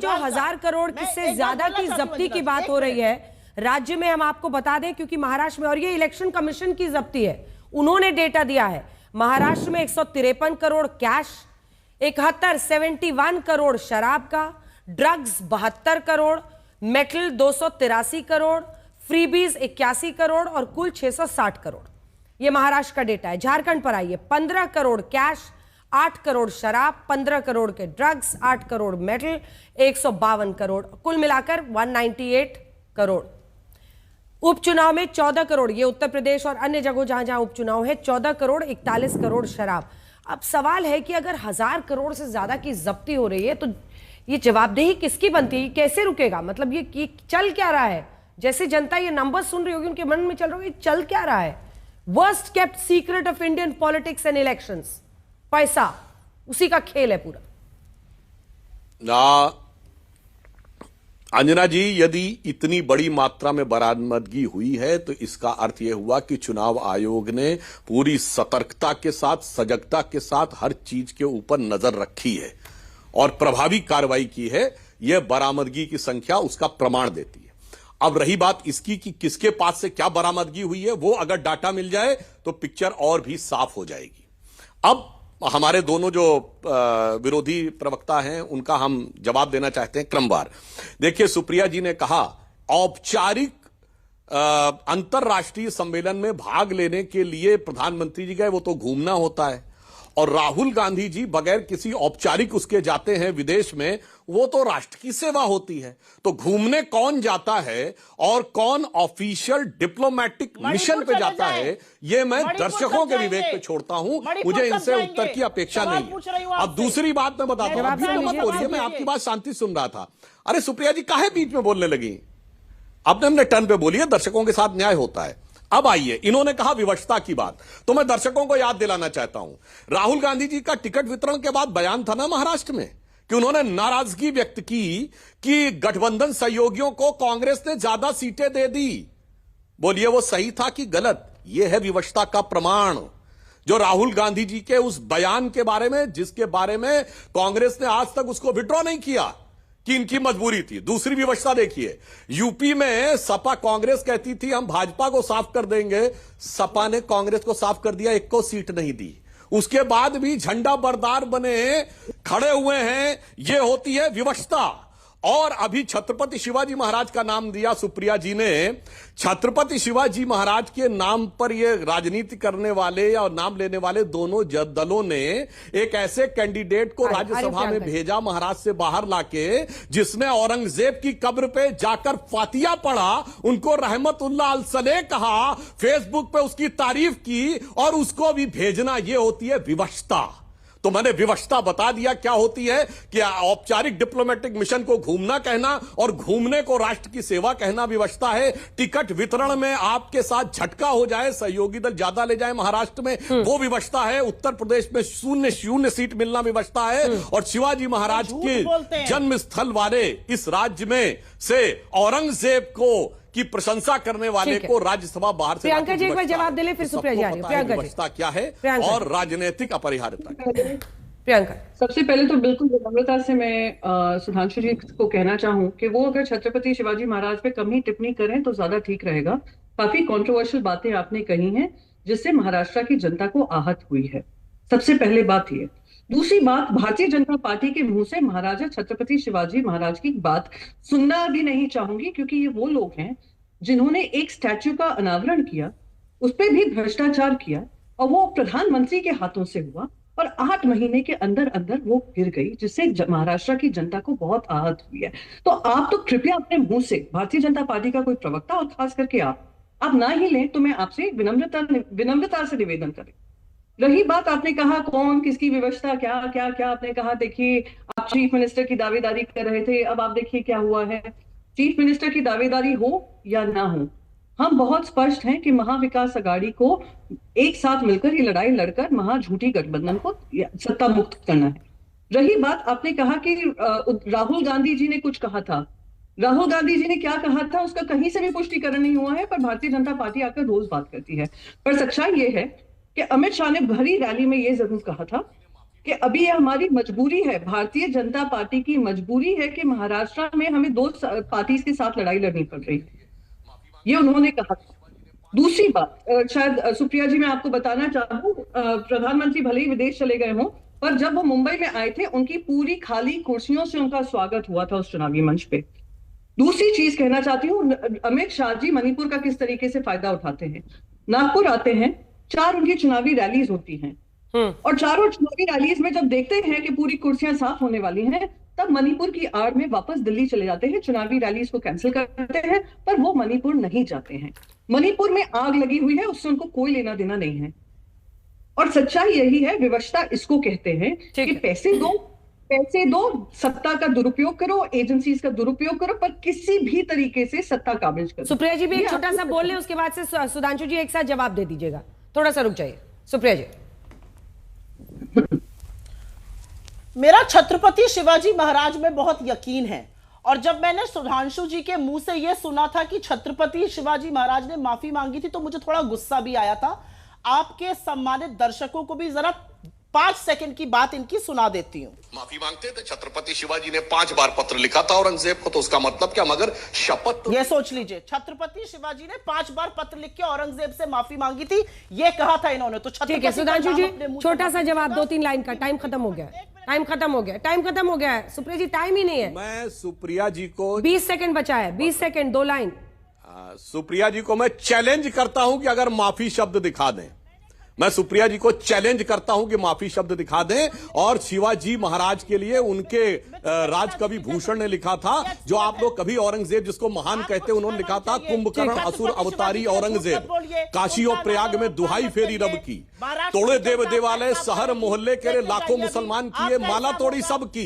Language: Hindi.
जो 1000 करोड़ से ज्यादा की जब्ती की बात हो रही है राज्य में, हम आपको बता दें क्योंकि महाराष्ट्र में, और ये इलेक्शन कमीशन की जब्ती है, उन्होंने डेटा दिया है, महाराष्ट्र में 153 करोड़ कैश, 71 करोड़ शराब का, drugs 72 crore, metal 283 crore, freebies 81 crore और कुल 660 करोड़। यह महाराष्ट्र का डेटा है। झारखंड पर आइए, 15 करोड़ कैश, 8 करोड़ शराब, 15 करोड़ के ड्रग्स, 8 करोड़ मेटल, 152 करोड़, कुल मिलाकर 198 करोड़। उपचुनाव में 14 करोड़, ये उत्तर प्रदेश और अन्य जगहों जहां जहां उपचुनाव है, 14 करोड़ 41 करोड़ शराब। अब सवाल है कि अगर 1000 करोड़ से ज्यादा की जब्ती हो रही है तो ये जवाबदेही किसकी बनती है? कैसे रुकेगा? मतलब ये चल क्या रहा है? जैसे जनता ये नंबर सुन रही होगी, उनके मन में चल रहा होगा चल क्या रहा है? Worst kept secret of Indian politics and elections, पैसा, उसी का खेल है पूरा। अंजना जी, यदि इतनी बड़ी मात्रा में बरामदगी हुई है तो इसका अर्थ यह हुआ कि चुनाव आयोग ने पूरी सतर्कता के साथ, सजगता के साथ हर चीज के ऊपर नजर रखी है और प्रभावी कार्रवाई की है। यह बरामदगी की संख्या उसका प्रमाण देती है। अब रही बात इसकी कि किसके पास से क्या बरामदगी हुई है, वो अगर डाटा मिल जाए तो पिक्चर और भी साफ हो जाएगी। अब हमारे दोनों जो विरोधी प्रवक्ता हैं उनका हम जवाब देना चाहते हैं क्रमवार। देखिए, सुप्रिया जी ने कहा औपचारिक अंतर्राष्ट्रीय सम्मेलन में भाग लेने के लिए प्रधानमंत्री जी गए, वो तो घूमना होता है, और राहुल गांधी जी बगैर किसी औपचारिक उसके जाते हैं विदेश में, वो तो राष्ट्र की सेवा होती है। तो घूमने कौन जाता है और कौन ऑफिशियल डिप्लोमेटिक मिशन पे जाता है, ये मैं दर्शकों के विवेक पे छोड़ता हूं। मुझे इनसे उत्तर की अपेक्षा नहीं है। अब दूसरी बात मैं बताता हूं, अभी तो मत बोलिए, मैं आपकी बात शांति सुन रहा था। अरे सुप्रिया जी काहे बीच में बोलने लगी? आपने हमने टर्न पे बोली है, दर्शकों के साथ न्याय होता है। अब आइए, इन्होंने कहा विवशता की बात, तो मैं दर्शकों को याद दिलाना चाहता हूं, राहुल गांधी जी का टिकट वितरण के बाद बयान था ना महाराष्ट्र में कि उन्होंने नाराजगी व्यक्त की कि गठबंधन सहयोगियों को कांग्रेस ने ज्यादा सीटें दे दी। बोलिए वो सही था कि गलत? यह है विवशता का प्रमाण, जो राहुल गांधी जी के उस बयान के बारे में, जिसके बारे में कांग्रेस ने आज तक उसको विड्रॉ नहीं किया कि इनकी मजबूरी थी। दूसरी व्यवस्था देखिए, यूपी में सपा कांग्रेस कहती थी हम भाजपा को साफ कर देंगे, सपा ने कांग्रेस को साफ कर दिया, एक को सीट नहीं दी। उसके बाद भी झंडा बरदार बने खड़े हुए हैं। यह होती है विवशता। और अभी छत्रपति शिवाजी महाराज का नाम दिया सुप्रिया जी ने। छत्रपति शिवाजी महाराज के नाम पर यह राजनीति करने वाले और नाम लेने वाले दोनों दलों ने एक ऐसे कैंडिडेट को राज्यसभा में भेजा महाराज से बाहर लाके, जिसने औरंगजेब की कब्र पे जाकर फातिया पढ़ा, उनको रहमतुल्लाह अलसलेह कहा, फेसबुक पे उसकी तारीफ की, और उसको भी भेजना। यह होती है विवशता। तो मैंने विवशता बता दिया क्या होती है कि औपचारिक डिप्लोमेटिक मिशन को घूमना कहना और घूमने को राष्ट्र की सेवा कहना विवशता है। टिकट वितरण में आपके साथ झटका हो जाए, सहयोगी दल ज्यादा ले जाए महाराष्ट्र में, वो विवशता है। उत्तर प्रदेश में शून्य सीट मिलना विवशता है। और शिवाजी महाराज के जन्म स्थल वाले इस राज्य में से औरंगजेब को की प्रशंसा करने वाले को राज्यसभा बाहर से। प्रियंका जी एक बार जवाब दे ले, फिर सुप्रिया जी आ रही है। प्रियंका जी क्या है और राजनीतिक अपरिहार्यता। प्रियंका, सबसे पहले तो बिल्कुल विनम्रता से मैं सुधांशु जी को कहना चाहूं कि वो अगर छत्रपति शिवाजी महाराज पे कम ही टिप्पणी करें तो ज्यादा ठीक रहेगा। काफी कंट्रोवर्शियल बातें आपने कही हैं जिससे महाराष्ट्र की जनता को आहत हुई है। सबसे पहले बात ये। दूसरी बात, भारतीय जनता पार्टी के मुंह से महाराजा छत्रपति शिवाजी महाराज की बात सुनना भी नहीं चाहूंगी, क्योंकि ये वो लोग हैं जिन्होंने एक स्टैच्यू का अनावरण किया, उस पर भी भ्रष्टाचार किया, और वो प्रधानमंत्री के हाथों से हुआ, और 8 महीने के अंदर अंदर वो गिर गई, जिससे महाराष्ट्र की जनता को बहुत आहत हुई है। तो आप तो कृपया अपने मुंह से, भारतीय जनता पार्टी का कोई प्रवक्ता और खास करके आप ना ही लें, तो मैं आपसे विनम्रता से निवेदन करें। रही बात, आपने कहा कौन किसकी व्यवस्था, क्या क्या क्या आपने कहा। देखिए, आप चीफ मिनिस्टर की दावेदारी कर रहे थे, अब आप देखिए क्या हुआ है। चीफ मिनिस्टर की दावेदारी हो या ना हो, हम बहुत स्पष्ट हैं कि महाविकास अघाड़ी को एक साथ मिलकर ये लड़ाई लड़कर महाझूठी गठबंधन को सत्ता मुक्त करना है। रही बात, आपने कहा कि राहुल गांधी जी ने कुछ कहा था। राहुल गांधी जी ने क्या कहा था उसका कहीं से भी पुष्टिकरण नहीं हुआ है, पर भारतीय जनता पार्टी आकर रोज बात करती है। पर सच्चाई ये है कि अमित शाह ने भरी रैली में यह जरूर कहा था कि अभी ये हमारी मजबूरी है, भारतीय जनता पार्टी की मजबूरी है कि महाराष्ट्र में हमें दो पार्टीज के साथ लड़ाई लड़नी पड़ रही है, ये उन्होंने कहा। दूसरी बात, शायद सुप्रिया जी मैं आपको बताना चाहूँ, प्रधानमंत्री भले ही विदेश चले गए हों, पर जब वो मुंबई में आए थे उनकी पूरी खाली कुर्सियों से उनका स्वागत हुआ था उस चुनावी मंच पे। दूसरी चीज कहना चाहती हूँ, अमित शाह जी मणिपुर का किस तरीके से फायदा उठाते हैं। नागपुर आते हैं, 4 उनकी चुनावी रैलीज होती हैं, और चारों चुनावी रैलीज में जब देखते हैं कि पूरी कुर्सियां साफ होने वाली हैं, तब मणिपुर की आड़ में वापस दिल्ली चले जाते हैं, चुनावी रैलीज को कैंसिल करते हैं, पर वो मणिपुर नहीं जाते हैं। मणिपुर में आग लगी हुई है, उससे उनको कोई लेना देना नहीं है। और सच्चाई यही है, विवशता इसको कहते हैं कि पैसे दो, सत्ता का दुरुपयोग करो, एजेंसीज का दुरुपयोग करो, पर किसी भी तरीके से सत्ता काबिज करो। सुप्रिया जी भी एक छोटा सा बोल लें, उसके बाद से सुधांशु जी एक साथ जवाब दे दीजिएगा। थोड़ा सा रुक जाइए सुप्रिया जी। मेरा छत्रपति शिवाजी महाराज में बहुत यकीन है, और जब मैंने सुधांशु जी के मुंह से यह सुना था कि छत्रपति शिवाजी महाराज ने माफी मांगी थी, तो मुझे थोड़ा गुस्सा भी आया था। आपके सम्मानित दर्शकों को भी जरा 5 सेकंड की बात इनकी सुना देती हूं। माफी मांगते थे, छत्रपति शिवाजी ने 5 बार पत्र लिखा था औरंगजेब को, तो उसका मतलब क्या, मगर शपथ ये सोच लीजिए, छत्रपति शिवाजी ने 5 बार पत्र लिख के औरंगजेब से माफी मांगी थी, ये कहा था इन्होंने। तो ठीक है सुधांशु जी, छोटा सा जवाब, 2-3 लाइन का। टाइम खत्म हो गया है सुप्रिया जी, टाइम ही नहीं है। मैं सुप्रिया जी को 20 सेकंड बचा है, 20 सेकंड, 2 लाइन। सुप्रिया जी को मैं चैलेंज करता हूं कि अगर माफी शब्द दिखा दें, मैं सुप्रिया जी को चैलेंज करता हूं कि माफी शब्द दिखा दें। और शिवाजी महाराज के लिए उनके राजकवि भूषण ने लिखा था, जो आप लोग कभी औरंगजेब जिसको महान कहते हैं, उन्होंने लिखा था, कुंभकर्ण असुर अवतारी औरंगजेब, काशी और प्रयाग में दुहाई फेरी रब की, तोड़े देव देवालय शहर मोहल्ले के लाखों मुसलमान किए, माला तोड़ी सब की।